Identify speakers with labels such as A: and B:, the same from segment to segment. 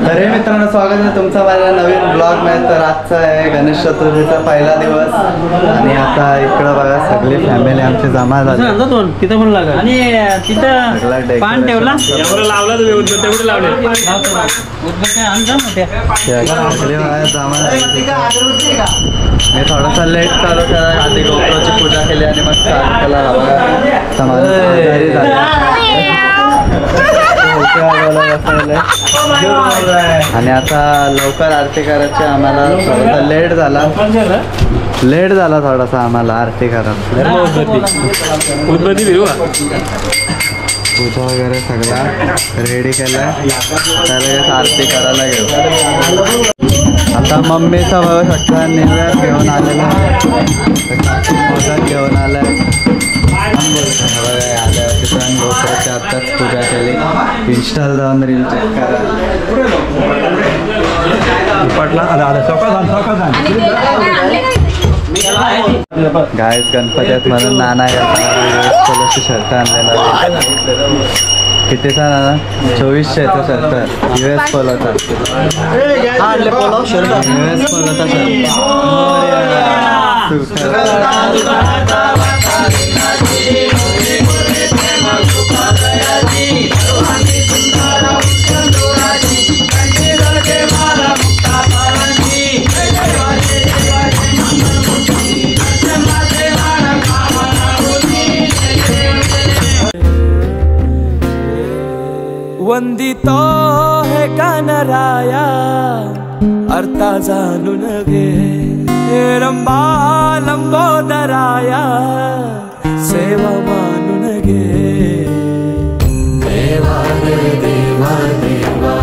A: तर हे मित्रांनो, स्वागत आहे तुमचं माझ्या नवीन ब्लॉग मध्ये. तर आजचा आहे गणेश चतुर्थीचा पहिला दिवस आणि आता इकडं बघा सगळी फॅमिली आमची जमा झाली.
B: तिथं पण लागला आणि तिथं पान ठेवला लावला तेवढं लावले
A: मी थोडासा लेट चालू केला. आधी गोपुराची पूजा केली आणि मग स्टार्ट केला. आणि आता लवकर आरती करायची. आम्हाला थोडासा लेट झाला थोडासा आम्हाला आरती करायला. पूजा वगैरे सगळा रेडी केलाय. त्याला आरती करायला घेऊ. आता मम्मीचा बघू शकता निर्यात घेऊन आलेला, घेऊन आलाय. गोपुराची आत्ताच पूजा केली. इंस्टाला जाऊन रील चेक करा. गायस गणपतीत म्हणून नाना कलरची शर्ट आणलेला. कितीचा नाना? 2400चा शर्ट. US पोलोचा
C: वंदितो है कानराया अर्था जाणून घे. रंबा लंबोदराया सेवा मानून घे. देवा रे देवा देवा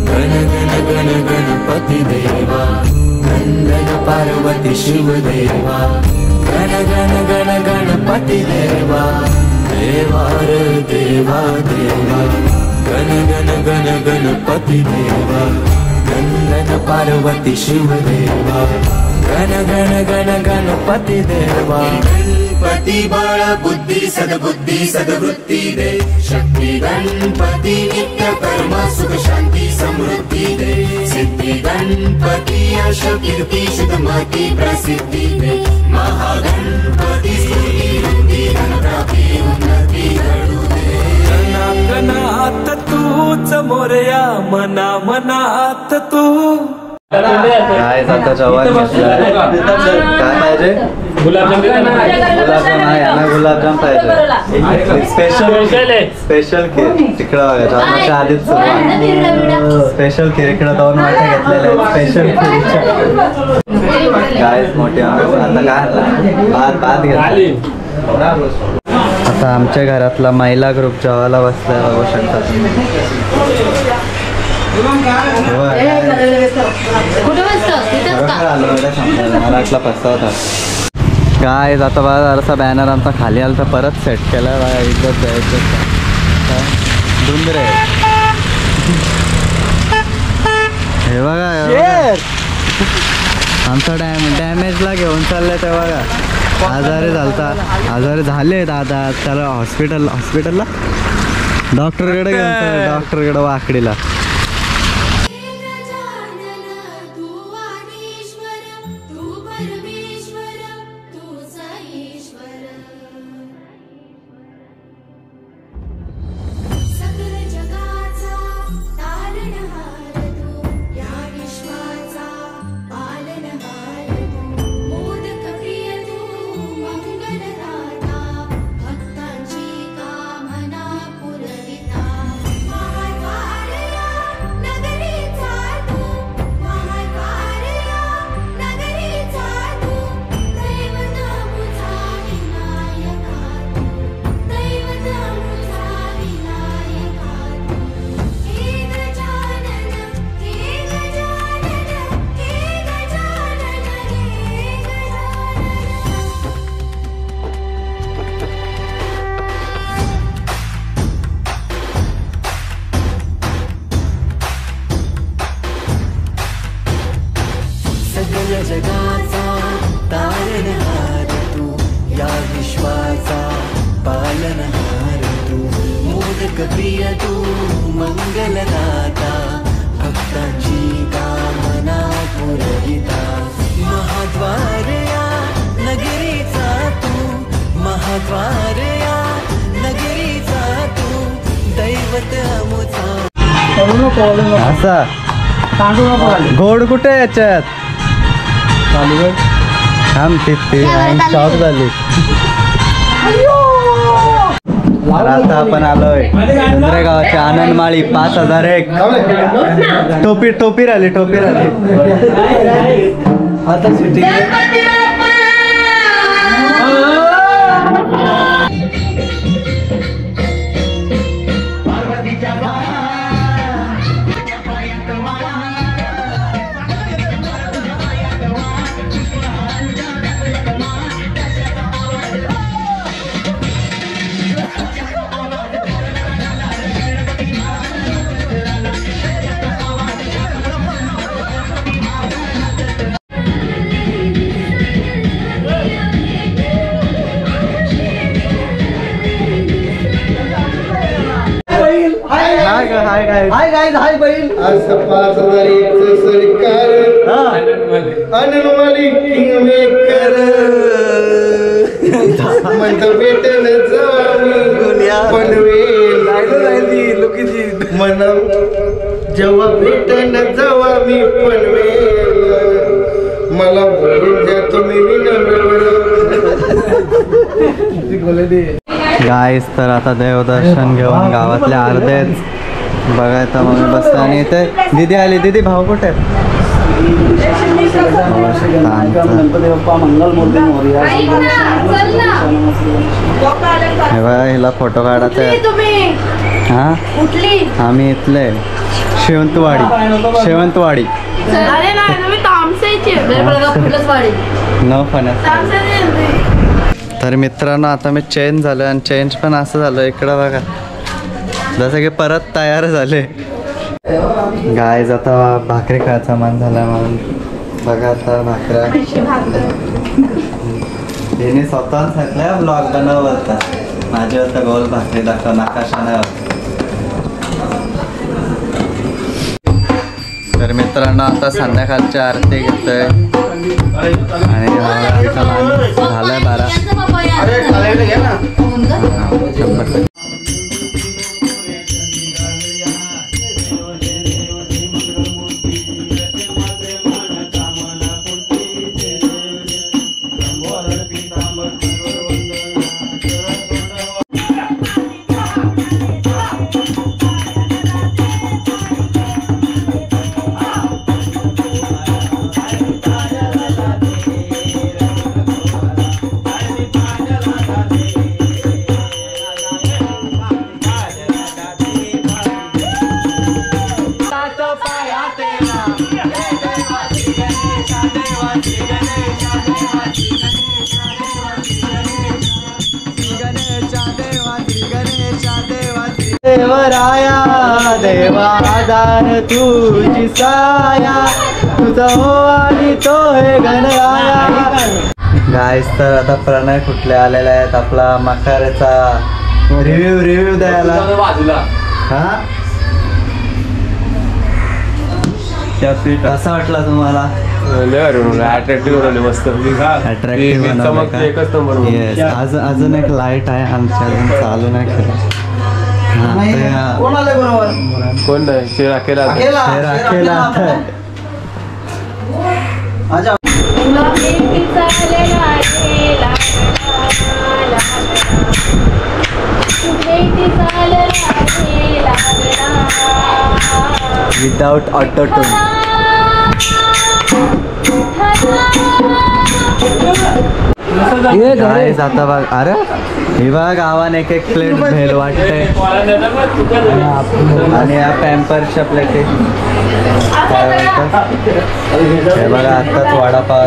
C: गण गण गण गणपती देवा. नंदन पार्वती शिव देवा. गण गण गण गणपती देवा. देवा रे देवा देवा गण गण गण गणपती देवा. नंदन पार्वती शिव देवा. गण गण गण गणपती देवा. गणपती बळ बुद्धी सद्बुद्धी सद्वृत्ती दे. शक्ती गणपती नित्य कर्म सुख शांती समृद्धी दे. सिद्धी गणपती यश कीर्ती शुद्धमती प्रसिद्धी दे. महागणपती स्तुती वृद्धी धनप्राप्ती उन्नती घडू दे. गणात तूच मोरया मना मनात तू.
A: काय आता जेवण काय पाहिजे? गुलाबजाम. यांना गुलाबजाम पाहिजे. स्पेशल खीर तिकडं बघा. जेवणाच्या आधीच स्पेशल खीर इकडं 2 वाट्या घेतलेल्या आहेत. स्पेशल खीर काय मोठी. आता काय भात घेतली. आता आमच्या घरातला महिला ग्रुप जेवायला बसलाय बघू शकता. मला वाटला पस्तावता काय. आता बघा जरासा बॅनर आमचा खाली आला तर परत सेट केला. बघा इथंच जायचं धुंदरे. हे बघा आमचा डॅमेजला घेऊन चाललंय. ते बघा आजारी झाले दादा. त्याला हॉस्पिटलला डॉक्टरकडे वाकडीला.
C: जगाचा तारणहार तू. या विश्वाचा पालनहार तू. मोदक प्रिय तू मंगलदाता. भक्त
A: असा गोड कुठे आहे याच्यात थांब ती शॉक झाली. आता आपण आलोय गावाची आनंदमाळी 5001. टोपी राहिली आता सिटी. हाय बहीण.
D: असं 5001 सरकार आनंदमाळी किंगमेकर म्हणत भेटन पनवेल म्हणा जेव्हा भेटन जेव्हा मी पनवेल मला बोलून द्या तुम्ही
A: गाईस. तर आता देवदर्शन घेऊन गावातले अर्धेच बघायचं मग बसतं. आणि इथे दिदी आली. दिदी भाऊ कुठे आहेत? हे बघा हिला फोटो काढायचा आहे. हां आम्ही इथले शेवंतवाडी न फण्यात. तर मित्रांनो आता मी चेंज झालो आणि चेंज पण असं झालं इकडं बघा जसं की परत तयार झाले. गाईज आता भाकरी खायचा मन झाला म्हणून बघा आता भाकऱ्या तिने स्वतः सांगितलं ब्लॉग बनवता माझे आता गोल भाकरी दाखव नकाशाने. तर मित्रांनो आता संध्याकाळची आरती घेतोय आणि झालंय 12. देवराया देवा आधार तुझी साया तुझा हो आणि तो हे गणराया. गाईस तर आता प्रणय कुठले आलेले आहेत आपला मकारेचा रिव्ह्यू द्यायला. हा कसा वाटला तुम्हाला?
D: अट्रॅक्टिव्ह मस्त
A: अजून एक लाईट आहे आमच्या अजून चालू नाही केलं.
D: कोण नाही शेर अकेला
A: विदाउट ऑटो टोन. आता बघ अरे हे बघा गावाने एक प्लेट भेल वाटते आणि या पॅम्पर्सच्या प्लेटी हे बघा आत्ताच वडापाव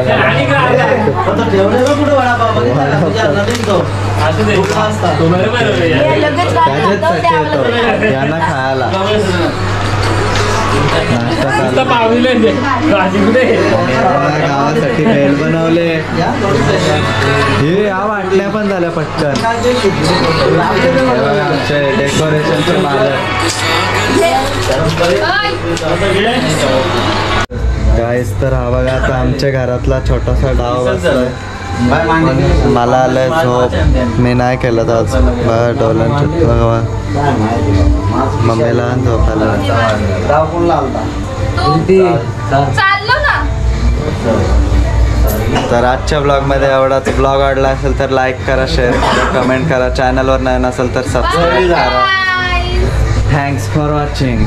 A: यांना खायला गावासाठी भेल बनवले. हे या वाटल्या पण झाल्या पटकन. आमचे डेकोरेशनचे मालक गाईस. तर हा बघा आता आमच्या घरातला छोटासा डाव बसलाय मला आलं झोप, मी नाही केलं तर आज बघा डोळ्यांच्यात बघा मम्मीला झोप आलं.
E: चाललो ना.
A: तर आजच्या ब्लॉगमध्ये एवढाच. ब्लॉग आवडला असेल तर लाईक करा, शेअर करा, कमेंट करा. चॅनलवर नाही नसेल तर सबस्क्राईब करा.
E: Bye.
A: Thanks for watching.